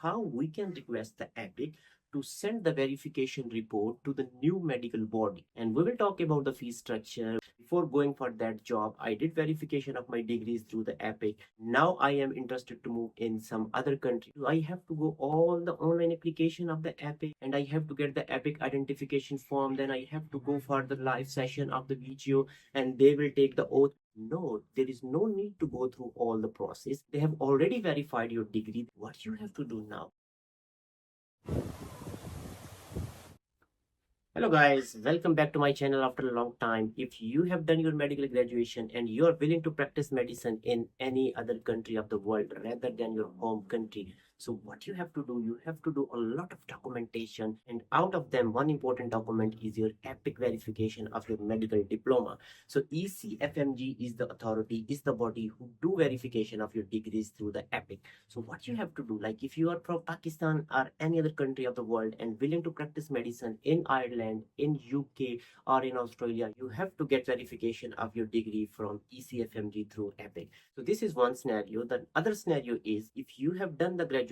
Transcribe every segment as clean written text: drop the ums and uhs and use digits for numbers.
how we can request the Epic to send the verification report to the new medical body. And we will talk about the fee structure. Before going for that job, I did verification of my degrees through the Epic. Now I am interested to move in some other country. I have to go all the online application of the Epic and I have to get the Epic identification form. Then I have to go for the live session of the video and they will take the oath. No, there is no need to go through all the process. They have already verified your degree. What you have to do now? Hello guys, welcome back to my channel after a long time. If you have done your medical graduation and you are willing to practice medicine in any other country of the world rather than your home country, so what you have to do, you have to do a lot of documentation, and out of them one important document is your EPIC verification of your medical diploma. So ECFMG is the authority, is the body who do verification of your degrees through the EPIC. So what you have to do, like if you are from Pakistan or any other country of the world and willing to practice medicine in Ireland, in UK or in Australia, you have to get verification of your degree from ECFMG through EPIC. So this is one scenario. The other scenario is if you have done the graduation,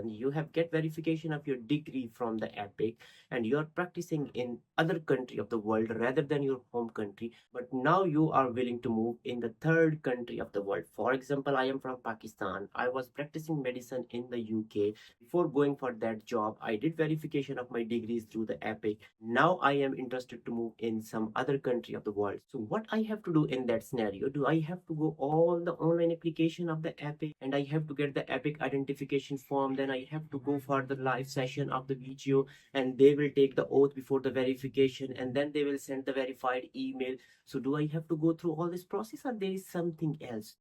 you have get verification of your degree from the EPIC and you are practicing in other country of the world rather than your home country, but now you are willing to move in the third country of the world. For example, I am from Pakistan. I was practicing medicine in the UK. Before going for that job, I did verification of my degrees through the EPIC. Now I am interested to move in some other country of the world. So what I have to do in that scenario, do I have to go all the online application of the EPIC and I have to get the EPIC identification form, then I have to go for the live session of the video and they will take the oath before the verification and then they will send the verified email. So do I have to go through all this process or there is something else?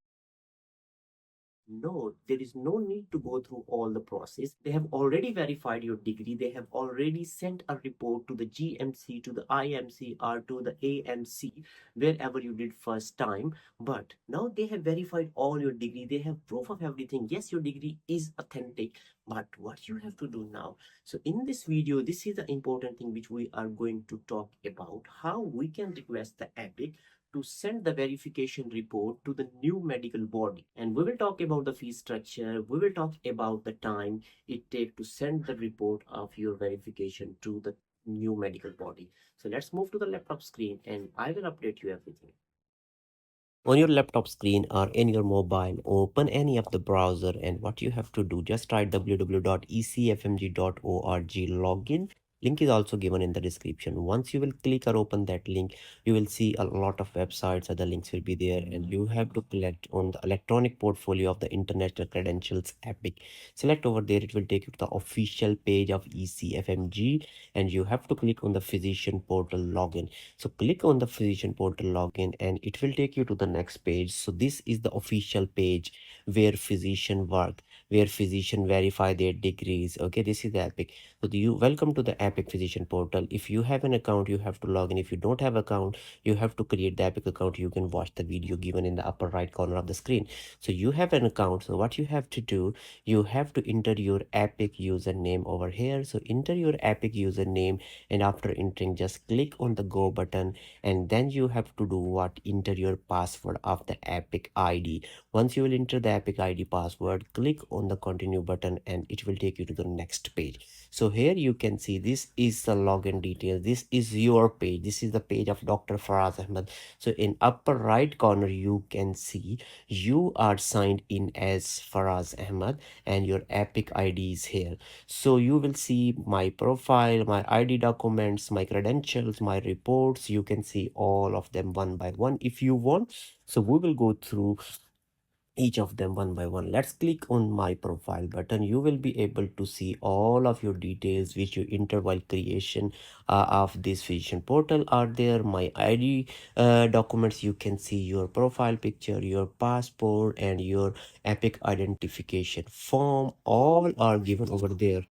No, there is no need to go through all the process. They have already verified your degree. They have already sent a report to the GMC, to the IMC, or to the AMC, wherever you did first time. But now they have verified all your degree. They have proof of everything. Yes, your degree is authentic. But what you have to do now? So in this video, this is the important thing which we are going to talk about, how we can request the EPIC to send the verification report to the new medical body. And we will talk about the fee structure. We will talk about the time it takes to send the report of your verification to the new medical body. So let's move to the laptop screen and I will update you everything. On your laptop screen or in your mobile, open any of the browser and what you have to do, just try www.ecfmg.org login. Link is also given in the description. Once you will click or open that link, you will see a lot of websites. Other links will be there and you have to collect on the electronic portfolio of the international credentials EPIC. Select over there, it will take you to the official page of ECFMG and you have to click on the physician portal login. So click on the physician portal login and it will take you to the next page. So this is the official page where physician work, where physician verify their degrees. Okay, this is the EPIC. So you welcome to the EPIC physician portal. If you have an account, you have to log in. If you don't have account, you have to create the EPIC account. You can watch the video given in the upper right corner of the screen. So you have an account. So what you have to do, you have to enter your EPIC username over here. So enter your EPIC username and after entering, just click on the go button and then you have to do what, enter your password of the EPIC ID. Once you will enter the EPIC ID password, click on the continue button and it will take you to the next page. So here you can see this is the login details. This is your page. This is the page of Dr. Faraz Ahmed. So in upper right corner you can see you are signed in as Faraz Ahmed and your EPIC ID is here. So you will see my profile, my ID documents, my credentials, my reports. You can see all of them one by one if you want. So we will go through each of them one by one. Let's click on my profile button. You will be able to see all of your details which you enter while creation of this physician portal are there. My ID documents, you can see your profile picture, your passport and your EPIC identification form, all are given over there.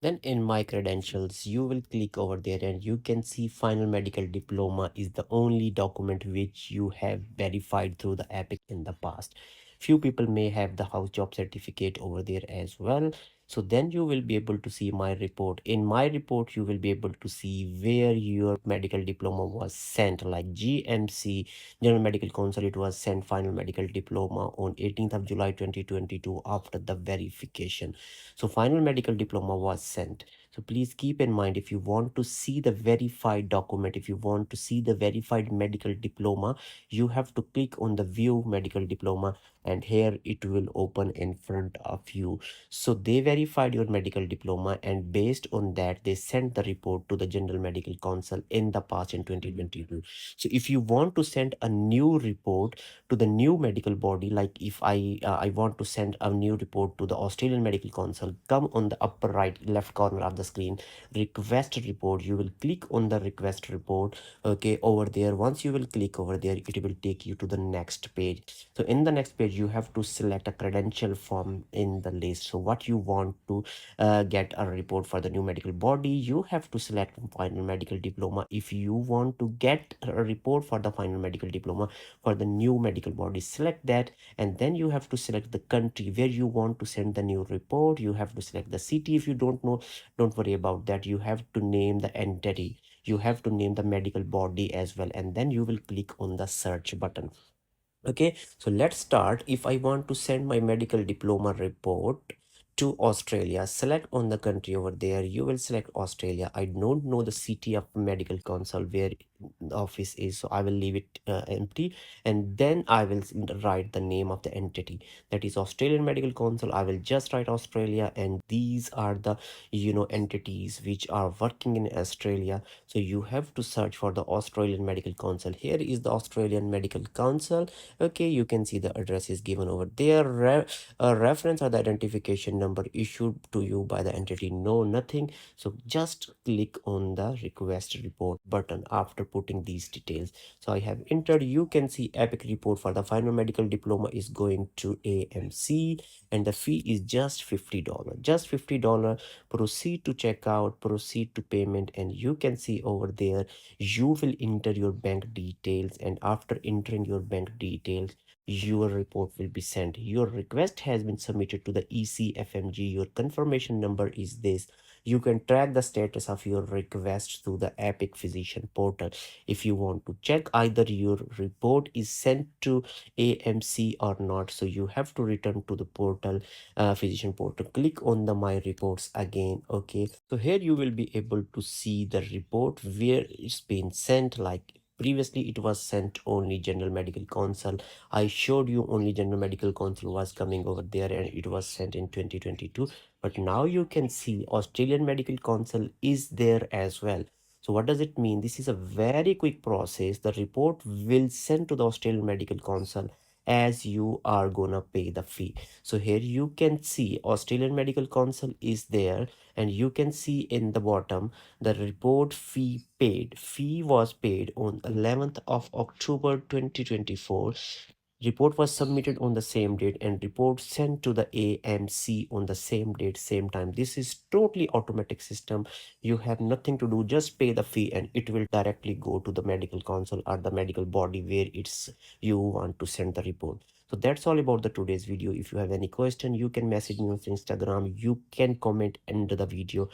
Then in my credentials, you will click over there and you can see final medical diploma is the only document which you have verified through the EPIC in the past. Few people may have the house job certificate over there as well. So then you will be able to see my report. In my report, you will be able to see where your medical diploma was sent, like GMC, General Medical Council, it was sent final medical diploma on 18th of July 2022 after the verification. So final medical diploma was sent. So please keep in mind, if you want to see the verified document, if you want to see the verified medical diploma, you have to click on the view medical diploma, and here it will open in front of you. So they verified your medical diploma, and based on that, they sent the report to the General Medical Council in the past in 2022. So if you want to send a new report to the new medical body, like if I want to send a new report to the Australian Medical Council, come on the upper right left corner of the screen, request report. You will click on the request report. Okay, over there, once you will click over there, it will take you to the next page. So in the next page, you have to select a credential form in the list. So what you want to get a report for the new medical body, you have to select final medical diploma. If you want to get a report for the final medical diploma for the new medical body, select that, and then you have to select the country where you want to send the new report. You have to select the city. If you don't know, don't worry about that. You have to name the entity, you have to name the medical body as well, and then you will click on the search button. Okay, so let's start. If I want to send my medical diploma report to Australia, select on the country over there. You will select Australia. I don't know the city of medical council where the office is, so I will leave it empty, and then I will write the name of the entity, that is Australian Medical Council. I will just write Australia, and these are the entities which are working in Australia. So you have to search for the Australian Medical Council. Here is the Australian Medical Council. Okay, you can see the address is given over there. Reference or the identification number issued to you by the entity, no, nothing. So just click on the request report button after putting these details. So I have entered. You can see epic report for the final medical diploma is going to AMC, and the fee is just $50. Just $50. Proceed to checkout, proceed to payment, and you can see over there you will enter your bank details, and after entering your bank details, your report will be sent. Your request has been submitted to the ECFMG. Your confirmation number is this. You can track the status of your request through the Epic Physician portal. If you want to check either your report is sent to AMC or not, so you have to return to the portal, physician portal. Click on the My Reports again. Okay, so here you will be able to see the report where it's been sent. Like previously it was sent only General Medical Council. I showed you only General Medical Council was coming over there, and it was sent in 2022. But now you can see Australian Medical Council is there as well. So what does it mean? This is a very quick process. The report will send to the Australian Medical Council as you are gonna pay the fee. So here you can see Australian Medical Council is there, and you can see in the bottom the report fee paid. Fee was paid on 11th of October 2024. Report was submitted on the same date, and report sent to the AMC on the same date, same time. This is totally automatic system. You have nothing to do, just pay the fee, and it will directly go to the medical council or the medical body where it's you want to send the report. So that's all about the today's video. If you have any question, you can message me on Instagram. You can comment under the video.